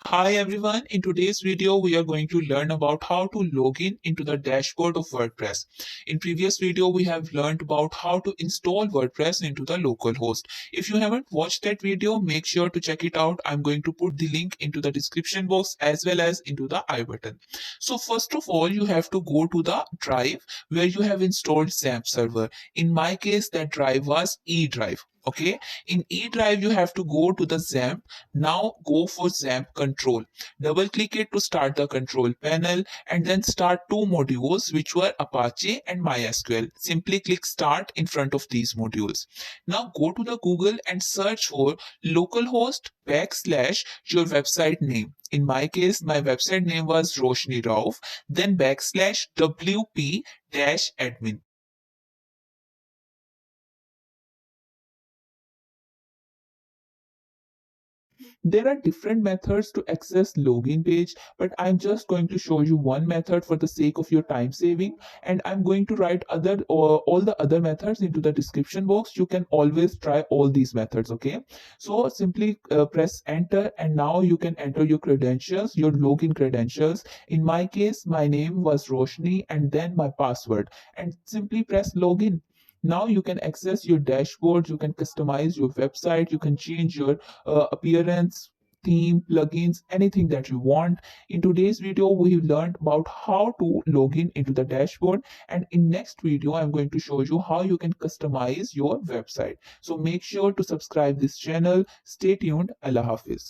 Hi everyone, in today's video we are going to learn about how to log in into the dashboard of WordPress. In previous video we have learned about how to install WordPress into the localhost. If you haven't watched that video, make sure to check it out. I'm going to put the link into the description box as well as into the I button. So first of all, you have to go to the drive where you have installed XAMPP server. In my case, that drive was E drive. Okay, in E drive you have to go to the XAMPP. Now go for XAMPP control. Double click it to start the control panel and then start two modules which were Apache and MySQL. Simply click start in front of these modules. Now go to the Google and search for localhost backslash your website name. In my case, my website name was Roshni Rauf, then backslash WP dash admin. There are different methods to access login page, but I'm just going to show you one method for the sake of your time saving, and I'm going to write other all the other methods into the description box. You can always try all these methods, okay? So simply press enter, and now you can enter your credentials, your login credentials. In my case, my name was Roshni and then my password, and simply press login. Now you can access your dashboard, you can customize your website, you can change your appearance, theme, plugins, anything that you want. In today's video, we learned about how to log in into the dashboard, and in next video, I'm going to show you how you can customize your website. So make sure to subscribe this channel. Stay tuned. Allah Hafiz.